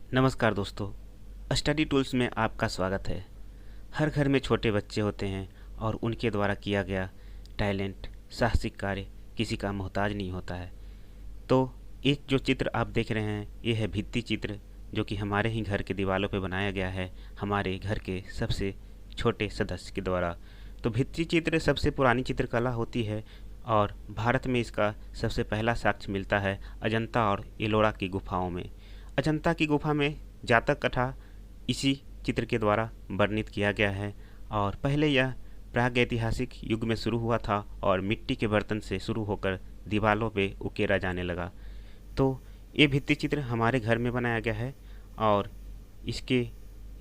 नमस्कार दोस्तों। Study tools में आपका स्वागत है। हर घर में छोटे बच्चे होते हैं और उनके द्वारा किया गया टैलेंट, साहसिक कार्य किसी का मोहताज नहीं होता है। तो एक जो चित्र आप देख रहे हैं ये है भित्ति चित्र, जो कि हमारे ही घर के दीवारों पे बनाया गया है हमारे घर के सबसे छोटे सदस्य के द्वारा। तो भित्ति चित्र सबसे पुरानी चित्रकला होती है और भारत में इसका सबसे पहला साक्ष्य मिलता है अजंता और एलोरा की गुफाओं में। अजंता की गुफा में जातक कथा इसी चित्र के द्वारा वर्णित किया गया है और पहले यह प्रागैतिहासिक युग में शुरू हुआ था और मिट्टी के बर्तन से शुरू होकर दीवारों पे उकेरा जाने लगा। तो ये भित्ति चित्र हमारे घर में बनाया गया है और इसके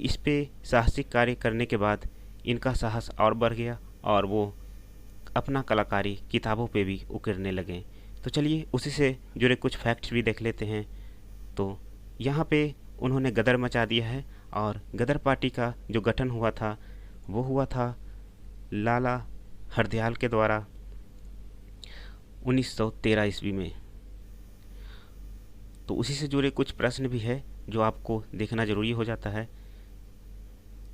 इस पे साहसिक कार्य करने के बाद इनका साहस और बढ़ गया और वो अपना कलाकारी किताबों पे भी उकेरने लगे। तो चलिए उसी से जुड़े कुछ फैक्ट्स भी देख लेते हैं। तो यहाँ पे उन्होंने गदर मचा दिया है और गदर पार्टी का जो गठन हुआ था वो हुआ था लाला हरदयाल के द्वारा 1913 ईस्वी में। तो उसी से जुड़े कुछ प्रश्न भी है जो आपको देखना ज़रूरी हो जाता है।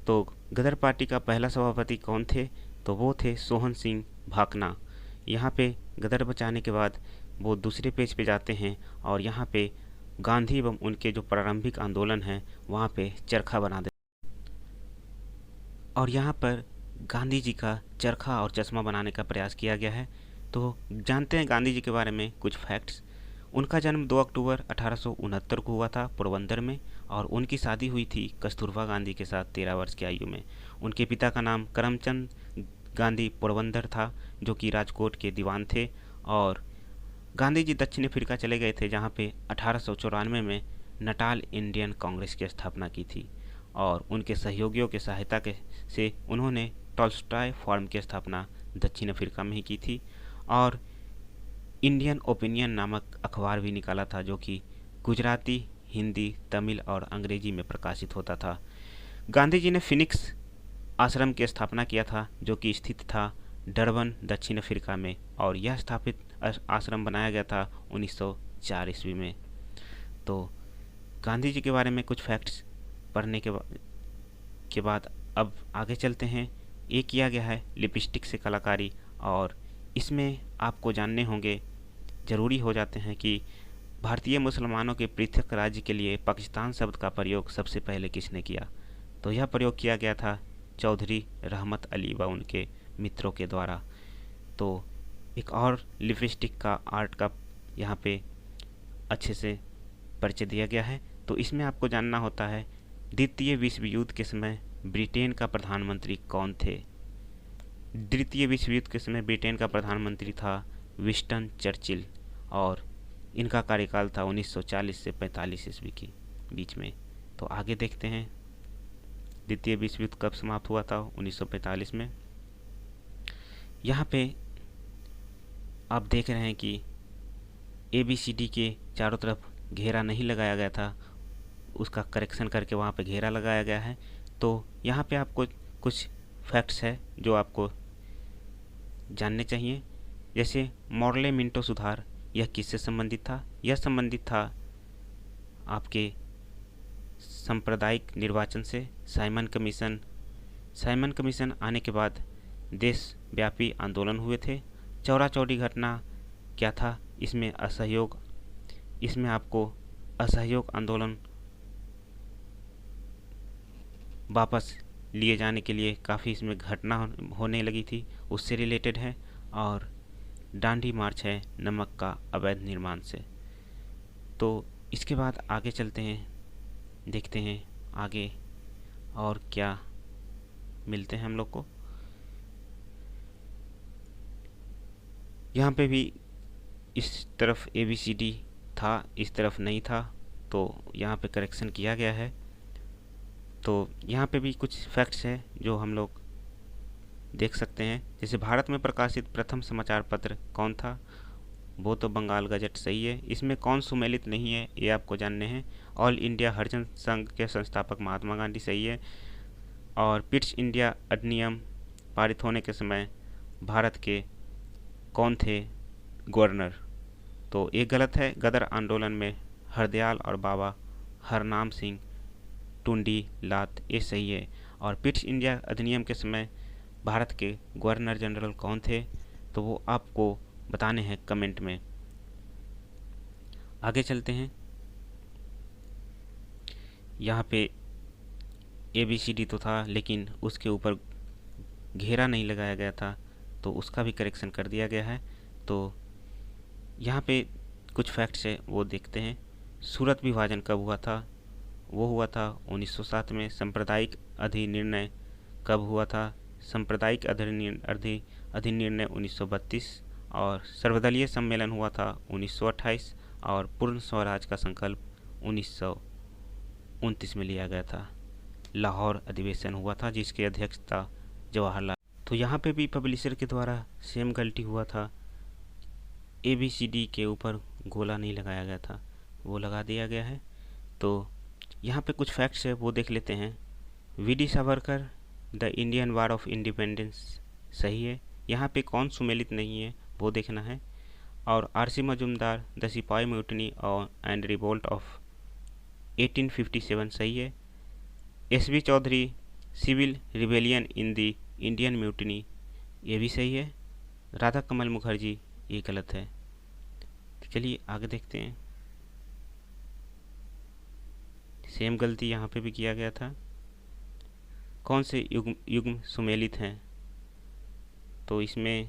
तो गदर पार्टी का पहला सभापति कौन थे? तो वो थे सोहन सिंह भाकना। यहाँ पे गदर बचाने के बाद वो दूसरे पेज पे जाते हैं और यहाँ पे गांधी एवं उनके जो प्रारंभिक आंदोलन हैं वहाँ पे चरखा बना देते और यहाँ पर गांधी जी का चरखा और चश्मा बनाने का प्रयास किया गया है। तो जानते हैं गांधी जी के बारे में कुछ फैक्ट्स। उनका जन्म 2 अक्टूबर 1869 को हुआ था पोरबंदर में और उनकी शादी हुई थी कस्तूरबा गांधी के साथ 13 वर्ष की आयु में। उनके पिता का नाम करमचंद गांधी पोरबंदर था, जो कि राजकोट के दीवान थे। और गांधी जी दक्षिण अफ्रीका चले गए थे, जहाँ पे 1894 में नटाल इंडियन कांग्रेस की स्थापना की थी और उनके सहयोगियों के सहायता के से उन्होंने टॉल्स्टॉय फॉर्म की स्थापना दक्षिण अफ्रीका में ही की थी और इंडियन ओपिनियन नामक अखबार भी निकाला था, जो कि गुजराती, हिंदी, तमिल और अंग्रेजी में प्रकाशित होता था। गांधी जी ने फिनिक्स आश्रम की स्थापना किया था, जो कि स्थित था डरबन दक्षिण अफ्रीका में और यह स्थापित आश्रम बनाया गया था 1904 ईस्वी में। तो गांधी जी के बारे में कुछ फैक्ट्स पढ़ने के बाद अब आगे चलते हैं। ये किया गया है लिपस्टिक से कलाकारी और इसमें आपको जानने होंगे, ज़रूरी हो जाते हैं कि भारतीय मुसलमानों के पृथक राज्य के लिए पाकिस्तान शब्द का प्रयोग सबसे पहले किसने किया? तो यह प्रयोग किया गया था चौधरी रहमत अली व उनके मित्रों के द्वारा। तो एक और लिपस्टिक का आर्ट का यहाँ पे अच्छे से परिचय दिया गया है। तो इसमें आपको जानना होता है द्वितीय विश्व युद्ध के समय ब्रिटेन का प्रधानमंत्री कौन थे? द्वितीय विश्व युद्ध के समय ब्रिटेन का प्रधानमंत्री था विंस्टन चर्चिल और इनका कार्यकाल था 1940 से 45 ईस्वी के बीच में। तो आगे देखते हैं द्वितीय विश्व युद्ध कब समाप्त हुआ था? 1945 में। यहाँ पे आप देख रहे हैं कि ABCD के चारों तरफ घेरा नहीं लगाया गया था, उसका करेक्शन करके वहाँ पे घेरा लगाया गया है। तो यहाँ पे आपको कुछ फैक्ट्स है जो आपको जानने चाहिए। जैसे मॉर्ले मिंटो सुधार, यह किससे संबंधित था? यह संबंधित था आपके सांप्रदायिक निर्वाचन से। साइमन कमीशन आने के बाद देशव्यापी आंदोलन हुए थे। चौरा चौरी घटना क्या था? इसमें आपको असहयोग आंदोलन वापस लिए जाने के लिए काफ़ी इसमें घटना होने लगी थी, उससे रिलेटेड है। और डांडी मार्च है नमक का अवैध निर्माण से। तो इसके बाद आगे चलते हैं, देखते हैं आगे और क्या मिलते हैं हम लोग को। यहाँ पे भी इस तरफ ABCD था, इस तरफ नहीं था, तो यहाँ पे करेक्शन किया गया है। तो यहाँ पे भी कुछ फैक्ट्स हैं जो हम लोग देख सकते हैं। जैसे भारत में प्रकाशित प्रथम समाचार पत्र कौन था? वो तो बंगाल गजट सही है। इसमें कौन सुमेलित नहीं है ये आपको जानने हैं। ऑल इंडिया हरिजन संघ के संस्थापक महात्मा गांधी सही है। और पिट्स इंडिया अधिनियम पारित होने के समय भारत के कौन थे गवर्नर? तो ये गलत है। गदर आंदोलन में हरदयाल और बाबा हरनाम सिंह टुंडी लात, ये सही है। और पिट्स इंडिया अधिनियम के समय भारत के गवर्नर जनरल कौन थे, तो वो आपको बताने हैं कमेंट में। आगे चलते हैं। यहाँ पे ABCD तो था, लेकिन उसके ऊपर घेरा नहीं लगाया गया था, तो उसका भी करेक्शन कर दिया गया है। तो यहाँ पे कुछ फैक्ट्स है वो देखते हैं। सूरत विभाजन कब हुआ था, वो हुआ था 1907 में। सांप्रदायिक अधिनिर्णय कब हुआ था, सांप्रदायिक अधिनिर्णय 1932। और सर्वदलीय सम्मेलन हुआ था 1928। और पूर्ण स्वराज का संकल्प 1929 में लिया गया था। लाहौर अधिवेशन हुआ था जिसकी अध्यक्षता जवाहरलाल। तो यहाँ पे भी पब्लिशर के द्वारा सेम गलती हुआ था, ABCD के ऊपर गोला नहीं लगाया गया था, वो लगा दिया गया है। तो यहाँ पे कुछ फैक्ट्स है वो देख लेते हैं। VD Savarkar the Indian war of independence सही है। यहाँ पे कौन सुमेलित नहीं है वो देखना है। और RC Majumdar the sipahi mutiny और एंड रिवोल्ट ऑफ 1857 सही है। SB Chaudhuri civil rebellion in the Indian mutiny, ये भी सही है। राधा कमल मुखर्जी ये गलत है। तो चलिए आगे देखते हैं। सेम गलती यहाँ पे भी किया गया था। कौन से युग्म सुमेलित हैं, तो इसमें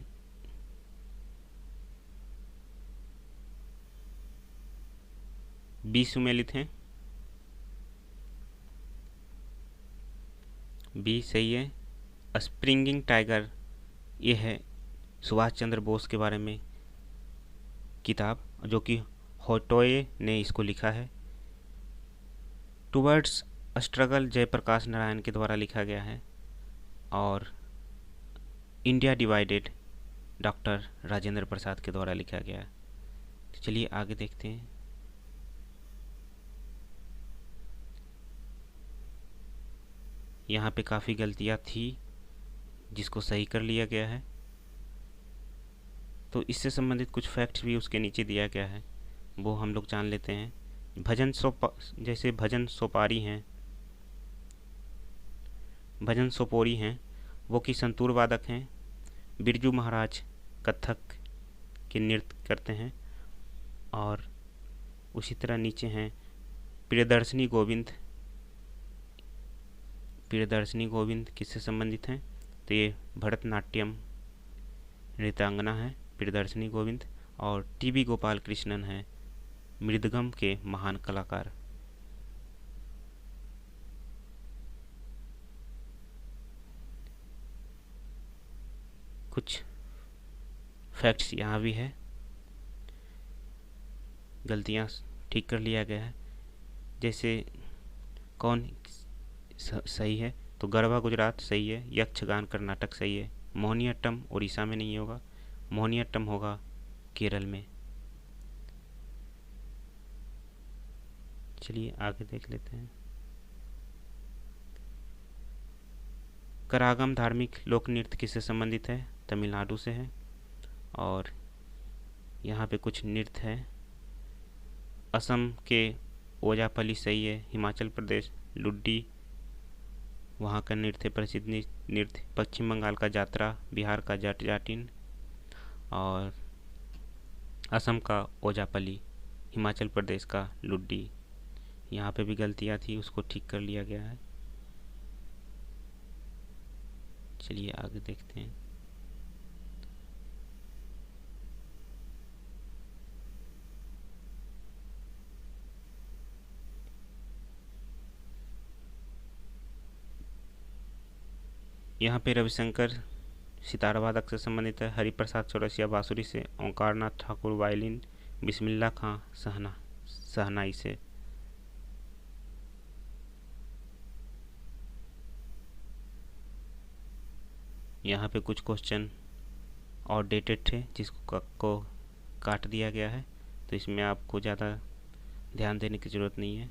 बी सुमेलित हैं, बी सही है। स्प्रिंगिंग टाइगर ये है सुभाष चंद्र बोस के बारे में किताब, जो कि होटोए ने इसको लिखा है। टुवर्ड्स स्ट्रगल जयप्रकाश नारायण के द्वारा लिखा गया है। और India divided doctor Rajendra Prasad के द्वारा लिखा गया है। तो चलिए आगे देखते हैं। यहाँ पे काफ़ी गलतियाँ थी जिसको सही कर लिया गया है। तो इससे संबंधित कुछ फैक्ट्स भी उसके नीचे दिया गया है, वो हम लोग जान लेते हैं। जैसे भजन सोपारी हैं, भजन सोपोरी हैं, वो कि संतूर वादक हैं। बिरजू महाराज कथक के नृत्य करते हैं। और उसी तरह नीचे हैं प्रियदर्शनी गोविंद। प्रियदर्शनी गोविंद किससे संबंधित हैं, तो ये भरतनाट्यम नृत्यांगना है प्रियदर्शनी गोविंद। और TB गोपाल कृष्णन है मृदगम के महान कलाकार। कुछ फैक्ट्स यहाँ भी है, गलतियाँ ठीक कर लिया गया है। जैसे कौन सही है, तो गरबा गुजरात सही है। यक्षगान कर्नाटक सही है। मोहिनीअट्टम उड़ीसा में नहीं होगा, मोहिनीअट्टम होगा केरल में। चलिए आगे देख लेते हैं। करागम धार्मिक लोक नृत्य किससे संबंधित है, तमिलनाडु से है। और यहाँ पे कुछ नृत्य है। असम के ओजापली सही है। हिमाचल प्रदेश लुड्डी वहाँ का नृत्य प्रसिद्ध नृत्य। पश्चिम बंगाल का जात्रा, बिहार का जाट जाटिन और असम का ओजापली, हिमाचल प्रदेश का लुड्डी। यहाँ पे भी गलतियाँ थी, उसको ठीक कर लिया गया है। चलिए आगे देखते हैं। यहाँ पे रविशंकर सितारा वादक से संबंधित है। हरिप्रसाद चौरसिया बांसुरी से, ओंकारनाथ ठाकुर वायलिन, बिस्मिल्लाह खां सहनाई से। यहाँ पे कुछ क्वेश्चन और डेटेड थे जिसको को काट दिया गया है, तो इसमें आपको ज़्यादा ध्यान देने की ज़रूरत नहीं है।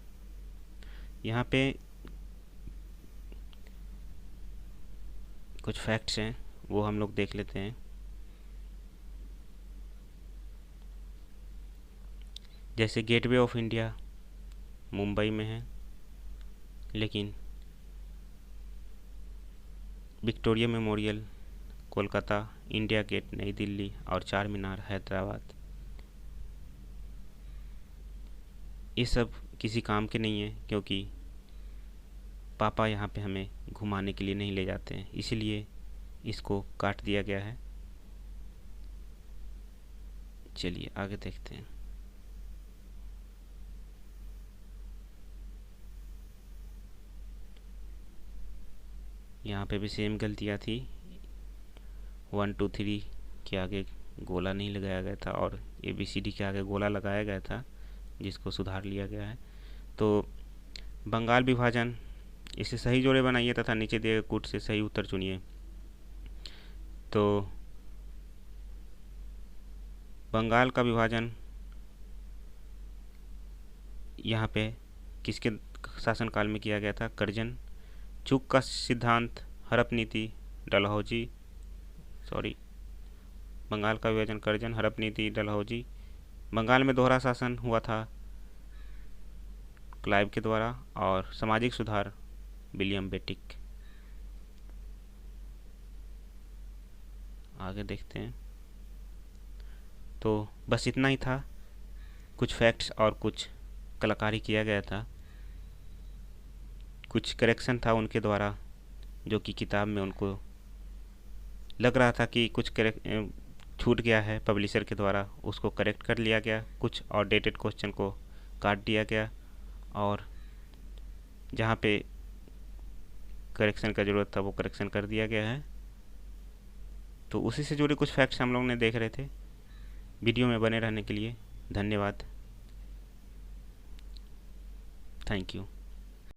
यहाँ पे कुछ फैक्ट्स हैं वो हम लोग देख लेते हैं। जैसे गेटवे ऑफ इंडिया मुंबई में है, लेकिन Victoria Memorial Kolkata, India Gate Nai Delhi और चार मीनार हैदराबाद, ये सब किसी काम के नहीं है, क्योंकि पापा यहाँ पे हमें घुमाने के लिए नहीं ले जाते हैं, इसीलिए इसको काट दिया गया है। चलिए आगे देखते हैं। यहाँ पे भी सेम गलतियाँ थी, 1 2 3 के आगे गोला नहीं लगाया गया था और ABCD के आगे गोला लगाया गया था, जिसको सुधार लिया गया है। तो बंगाल विभाजन, इसे सही जोड़े बनाइए तथा नीचे दिए गए कूट से सही उत्तर चुनिए। तो बंगाल का विभाजन यहाँ पे किसके शासनकाल में किया गया था? कर्जन। चूक का सिद्धांत, हड़प नीति, डलहौजी, बंगाल का विभाजन कर्जन, हड़प नीति, डलहौजी। बंगाल में दोहरा शासन हुआ था क्लाइव के द्वारा, और सामाजिक सुधार विलियम बेटिक। आगे देखते हैं। तो बस इतना ही था, कुछ फैक्ट्स और कुछ कलाकारी किया गया था, कुछ करेक्शन था उनके द्वारा, जो कि किताब में उनको लग रहा था कि कुछ छूट गया है पब्लिशर के द्वारा, उसको करेक्ट कर लिया गया। कुछ आउटडेटेड क्वेश्चन को काट दिया गया, और जहाँ पे करेक्शन का ज़रूरत था वो करेक्शन कर दिया गया है। तो उसी से जुड़े कुछ फैक्ट्स हम लोग ने देख रहे थे। वीडियो में बने रहने के लिए धन्यवाद। Thank you.